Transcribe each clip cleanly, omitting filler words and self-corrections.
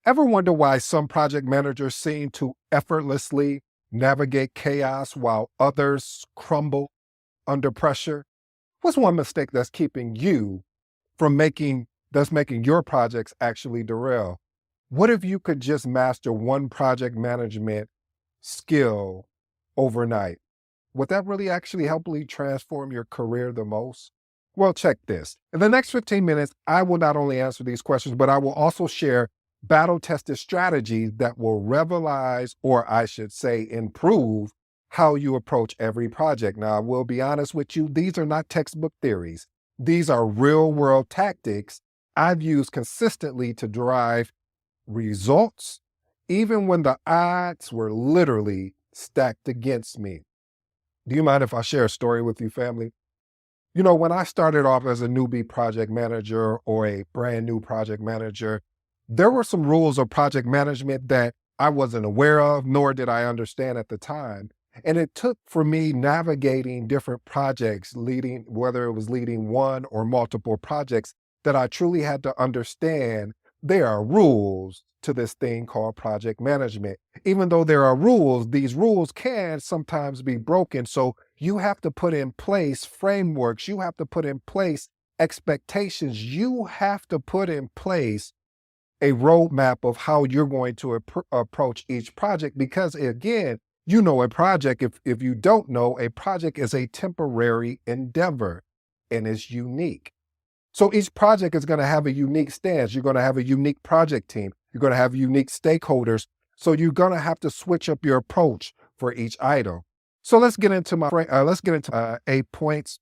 Ever wonder why some project managers seem to effortlessly navigate chaos while others crumble under pressure? What's one mistake that's keeping you from making your projects actually derail? What if you could just master one project management skill overnight? Would that really actually helpfully transform your career the most? Well, check this. In the next 15 minutes, I will not only answer these questions, but I will also share battle tested strategies that will revitalize, or I should say, improve how you approach every project. Now, I will be honest with you, these are not textbook theories. These are real world tactics I've used consistently to drive results, even when the odds were literally stacked against me. Do you mind if I share a story with you, family? When I started off as a newbie project manager or a brand new project manager, there were some rules of project management that I wasn't aware of, nor did I understand at the time. And it took for me navigating different projects, whether it was leading one or multiple projects, that I truly had to understand there are rules to this thing called project management. Even though there are rules, these rules can sometimes be broken. So you have to put in place frameworks. You have to put in place expectations. You have to put in place a roadmap of how you're going to approach each project. Because again, a project, if you don't know, a project is a temporary endeavor and is unique. So each project is going to have a unique stance. You're going to have a unique project team. You're going to have unique stakeholders. So you're going to have to switch up your approach for each item. So let's get into 8 points,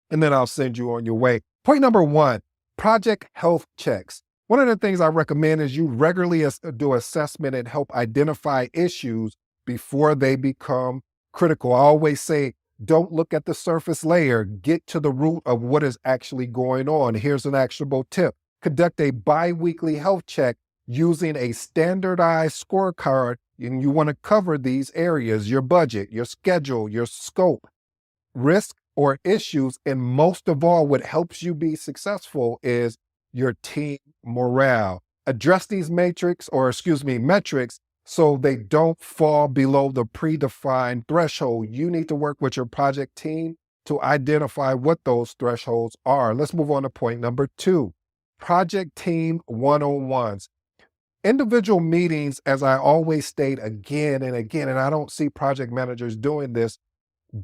and then I'll send you on your way. Point number 1, project health checks. One of the things I recommend is you regularly do assessment and help identify issues before they become critical. I always say, don't look at the surface layer, get to the root of what is actually going on. Here's an actionable tip. Conduct a bi-weekly health check using a standardized scorecard, and you want to cover these areas: your budget, your schedule, your scope, risk or issues, and most of all, what helps you be successful is your team morale. Address these metrics so they don't fall below the predefined threshold. You need to work with your project team to identify what those thresholds are. Let's move on to point number 2, project team one-on-ones. Individual meetings, as I always state again and again, and I don't see project managers doing this,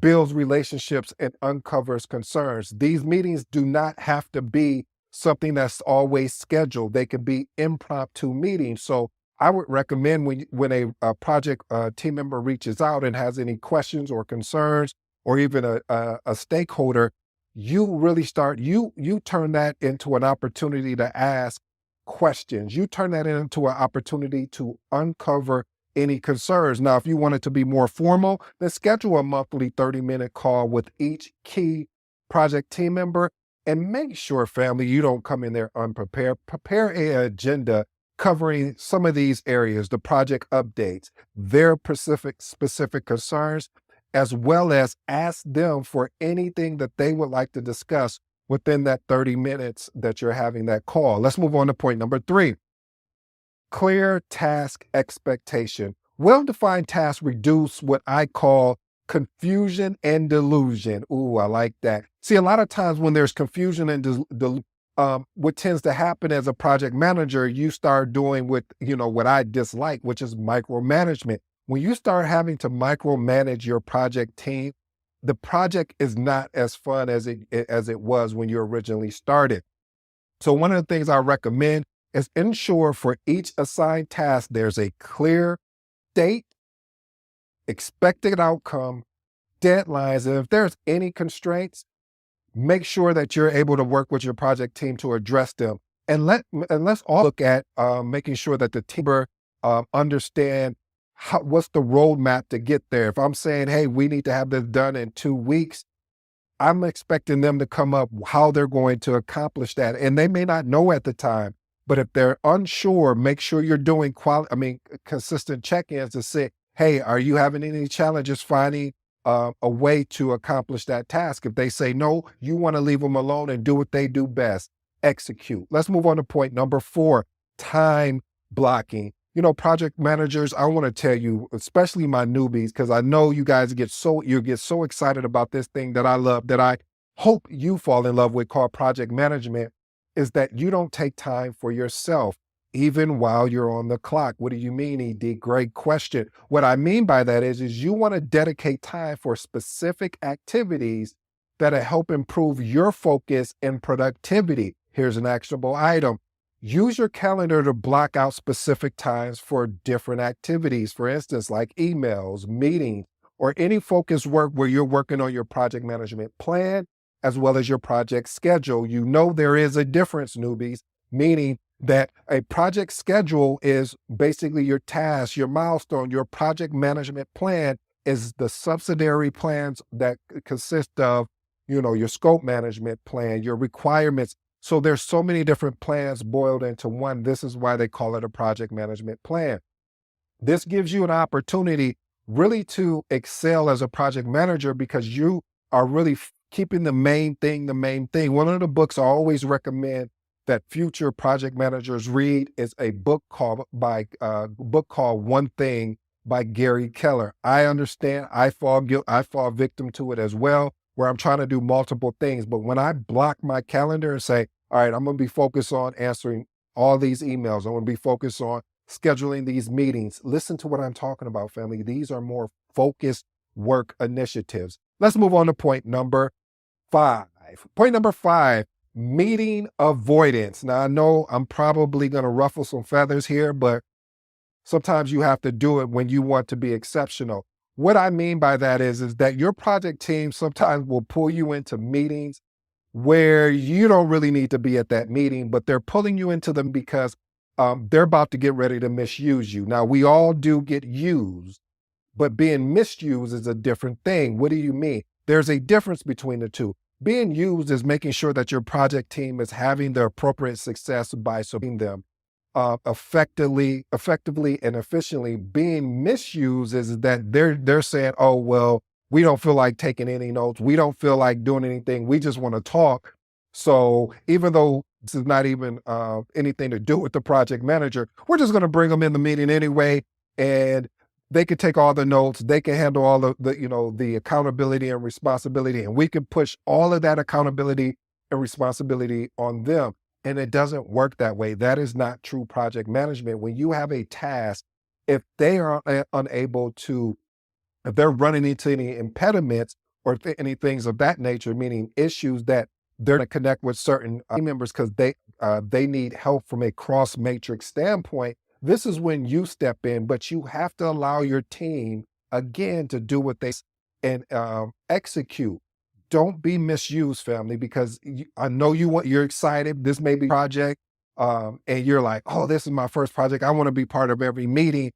builds relationships and uncovers concerns. These meetings do not have to be something that's always scheduled. They can be impromptu meetings. So I would recommend when a project team member reaches out and has any questions or concerns, or even a stakeholder, you really you turn that into an opportunity to ask questions. You turn that into an opportunity to uncover any concerns. Now, if you want it to be more formal, then schedule a monthly 30-minute call with each key project team member, and make sure, family, you don't come in there unprepared. Prepare an agenda covering some of these areas: the project updates, their specific concerns, as well as ask them for anything that they would like to discuss within that 30 minutes that you're having that call. Let's move on to point number 3. Clear task expectation. Well-defined tasks reduce what I call confusion and delusion. Ooh, I like that. See, a lot of times when there's confusion and what tends to happen as a project manager, you start doing what I dislike, which is micromanagement. When you start having to micromanage your project team, the project is not as fun as it was when you originally started. So one of the things I recommend is ensure for each assigned task, there's a clear date, expected outcome, deadlines, and if there's any constraints, make sure that you're able to work with your project team to address them. And let's all look at making sure that the team understand what's the roadmap to get there. If I'm saying, hey, we need to have this done in 2 weeks, I'm expecting them to come up how they're going to accomplish that. And they may not know at the time, but if they're unsure, make sure you're doing consistent check-ins to say, hey, are you having any challenges finding a way to accomplish that task? If they say no, you want to leave them alone and do what they do best: execute. Let's move on to point number 4, time blocking. Project managers, I want to tell you, especially my newbies, because I know you guys get so excited about this thing that I love, that I hope you fall in love with, called project management, is that you don't take time for yourself, even while you're on the clock. What do you mean, ED? Great question. What I mean by that is you want to dedicate time for specific activities that help improve your focus and productivity. Here's an actionable item. Use your calendar to block out specific times for different activities. For instance, like emails, meetings, or any focused work where you're working on your project management plan as well as your project schedule. There is a difference, newbies, meaning that a project schedule is basically your task, your milestone. Your project management plan is the subsidiary plans that consist of, your scope management plan, your requirements. So there's so many different plans boiled into one. This is why they call it a project management plan. This gives you an opportunity really to excel as a project manager, because you are really keeping the main thing the main thing. One of the books I always recommend that future project managers read is a book called One Thing by Gary Keller. I understand I fall victim to it as well, where I'm trying to do multiple things. But when I block my calendar and say, all right, I'm going to be focused on answering all these emails, I'm going to be focused on scheduling these meetings. Listen to what I'm talking about, family. These are more focused work initiatives. Let's move on to point number 5. Point number 5, meeting avoidance. Now, I know I'm probably going to ruffle some feathers here, but sometimes you have to do it when you want to be exceptional. What I mean by that is that your project team sometimes will pull you into meetings where you don't really need to be at that meeting, but they're pulling you into them because they're about to get ready to misuse you. Now, we all do get used, but being misused is a different thing. What do you mean? There's a difference between the two. Being used is making sure that your project team is having the appropriate success by supporting them effectively and efficiently. Being misused is that they're saying, oh, well, we don't feel like taking any notes. We don't feel like doing anything. We just want to talk. So even though this is not even anything to do with the project manager, we're just going to bring them in the meeting anyway, and they can take all the notes. They can handle all the accountability and responsibility, and we can push all of that accountability and responsibility on them. And it doesn't work that way. That is not true project management. When you have a task, if they are unable to, if they're running into any impediments or any things of that nature, meaning issues that they're going to connect with certain team members because they need help from a cross matrix standpoint, this is when you step in. But you have to allow your team again to do what they and execute. Don't be misused, family, because I know you're excited. This may be a project, and you're like, oh, this is my first project. I want to be part of every meeting.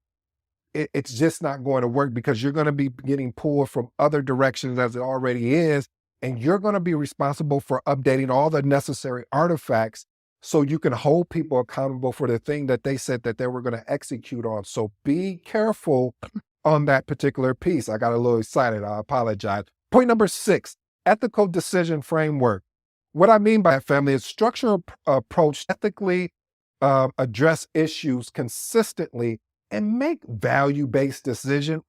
It's just not going to work, because you're going to be getting pulled from other directions as it already is. And you're going to be responsible for updating all the necessary artifacts so you can hold people accountable for the thing that they said that they were going to execute on. So be careful on that particular piece. I got a little excited. I apologize. Point number 6, ethical decision framework. What I mean by that, family, is structure approach ethically address issues consistently and make value-based decision.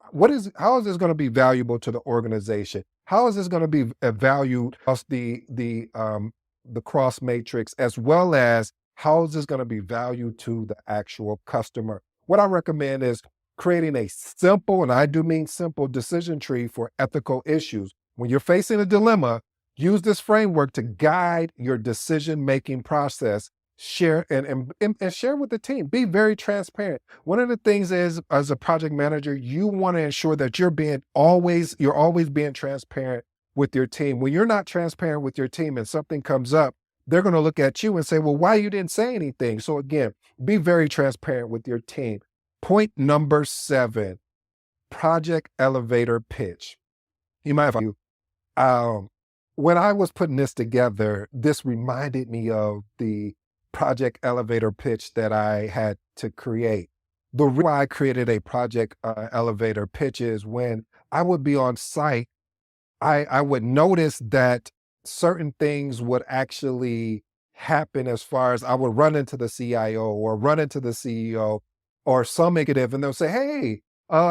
How is this going to be valuable to the organization? How is this going to be valued across the cross matrix, as well as how is this going to be valued to the actual customer? What I recommend is creating a simple, and I do mean simple, decision tree for ethical issues. When you're facing a dilemma, use this framework to guide your decision-making process. Share and share with the team. Be very transparent. One of the things is, as a project manager, you want to ensure that you're always being transparent with your team. When you're not transparent with your team and something comes up, they're going to look at you and say, well, why you didn't say anything? So again, be very transparent with your team. Point number 7, project elevator pitch. You might have when I was putting this together, this reminded me of the project elevator pitch that I had to create. The reason why I created a project elevator pitch is when I would be on site, I would notice that certain things would actually happen as far as I would run into the CIO or run into the CEO or some executive and they'll say, hey,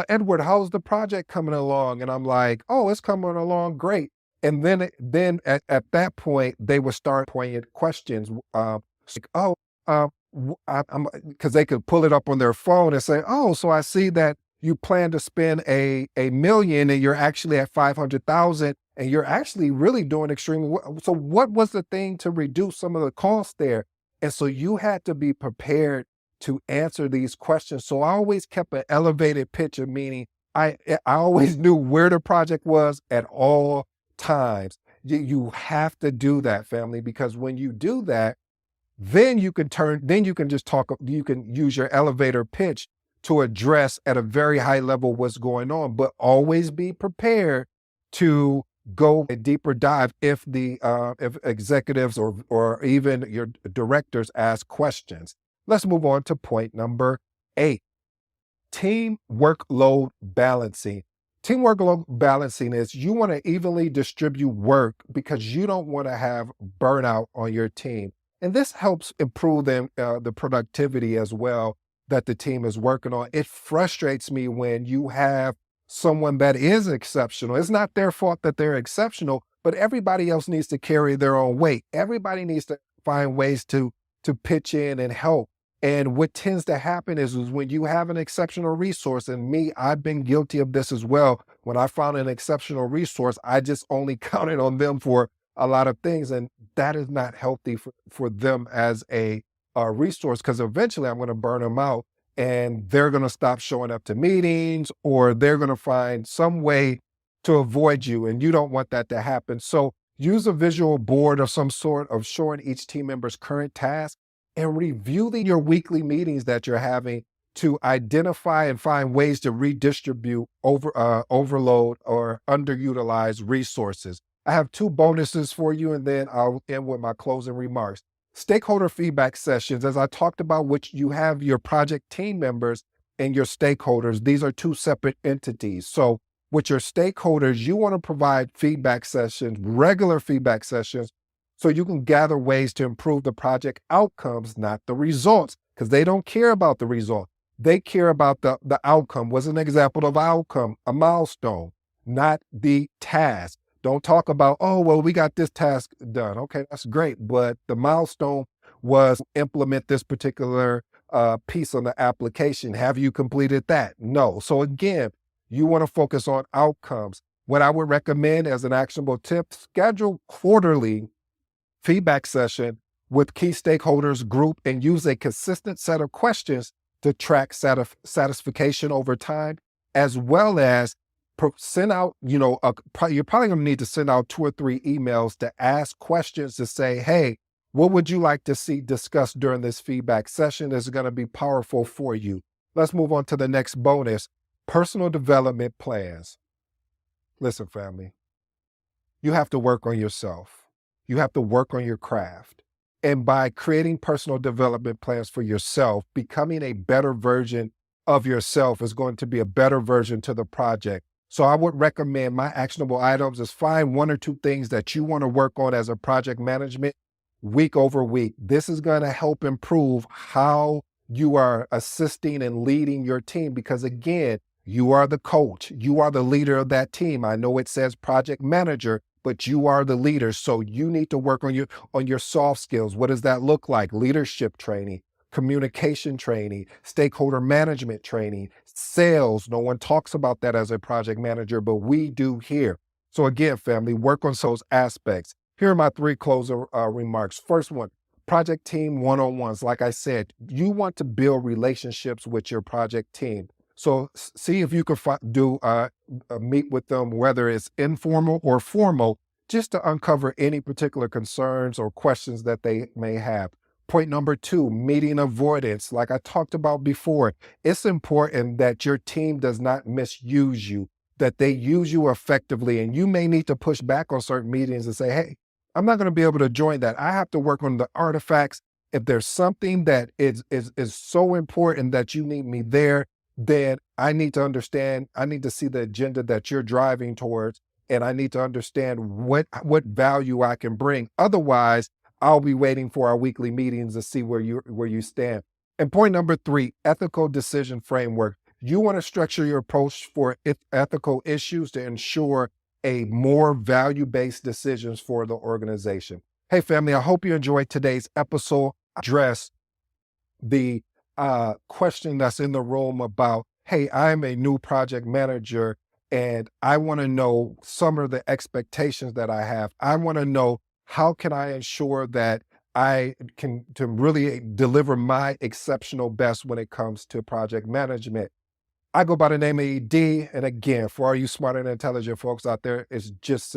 Edward, how's the project coming along? And I'm like, oh, it's coming along great. And then at that point, they would start poignant questions. Like, oh, I'm because they could pull it up on their phone and say, oh, so I see that you plan to spend a million and you're actually at 500,000 and you're actually really doing extremely well. So what was the thing to reduce some of the costs there? And so you had to be prepared to answer these questions. So I always kept an elevated picture, meaning I always knew where the project was at all times. You have to do that, family, because when you do that, then you can just talk, you can use your elevator pitch to address at a very high level what's going on, but always be prepared to go a deeper dive if executives or even your directors ask questions. Let's move on to point number 8. Team workload balancing. Team workload balancing is you want to evenly distribute work because you don't want to have burnout on your team. And this helps improve the productivity as well that the team is working on. It frustrates me when you have someone that is exceptional. It's not their fault that they're exceptional, but everybody else needs to carry their own weight. Everybody needs to find ways to pitch in and help. And what tends to happen is when you have an exceptional resource, and me, I've been guilty of this as well. When I found an exceptional resource, I just only counted on them for a lot of things. And that is not healthy for them as a resource, because eventually I'm going to burn them out and they're going to stop showing up to meetings or they're going to find some way to avoid you. And you don't want that to happen. So use a visual board of some sort of showing each team member's current task and review your weekly meetings that you're having to identify and find ways to redistribute overload or underutilized resources. I have 2 bonuses for you, and then I'll end with my closing remarks. Stakeholder feedback sessions, as I talked about, which you have your project team members and your stakeholders. These are 2 separate entities. So with your stakeholders, you want to provide feedback sessions, regular feedback sessions, so you can gather ways to improve the project outcomes, not the results, because they don't care about the result. They care about the outcome. What's an example of outcome? A milestone, not the task. Don't talk about, oh, well, we got this task done. Okay, that's great. But the milestone was implement this particular piece on the application. Have you completed that? No. So again, you want to focus on outcomes. What I would recommend as an actionable tip, schedule quarterly feedback session with key stakeholders group and use a consistent set of questions to track satisfaction over time, as well as send out, you're probably going to need to send out 2 or 3 emails to ask questions to say, hey, what would you like to see discussed during this feedback session? Is going to be powerful for you. Let's move on to the next bonus, personal development plans. Listen, family, you have to work on yourself. You have to work on your craft. And by creating personal development plans for yourself, becoming a better version of yourself is going to be a better version to the project. So I would recommend my actionable items is find 1 or 2 things that you want to work on as a project management week over week. This is going to help improve how you are assisting and leading your team, because again, you are the coach. You are the leader of that team. I know it says project manager, but you are the leader. So you need to work on your soft skills. What does that look like? Leadership training, communication training, stakeholder management training, sales. No one talks about that as a project manager, but we do here. So again, family, work on those aspects. Here are my 3 closing remarks. First one, project team one-on-ones. Like I said, you want to build relationships with your project team. So see if you can meet with them, whether it's informal or formal, just to uncover any particular concerns or questions that they may have. Point number 2, meeting avoidance. Like I talked about before, it's important that your team does not misuse you, that they use you effectively. And you may need to push back on certain meetings and say, hey, I'm not going to be able to join that. I have to work on the artifacts. If there's something that is so important that you need me there, then I need to understand, I need to see the agenda that you're driving towards, and I need to understand what value I can bring. Otherwise, I'll be waiting for our weekly meetings to see where you stand. And point number 3, ethical decision framework. You want to structure your approach for ethical issues to ensure a more value-based decisions for the organization. Hey family, I hope you enjoyed today's episode. Address the question that's in the room about, hey, I'm a new project manager and I want to know some of the expectations that I have. I want to know, how can I ensure that I can to really deliver my exceptional best when it comes to project management. I go by the name of ED. And again, for all you smart and intelligent folks out there, it's just simple.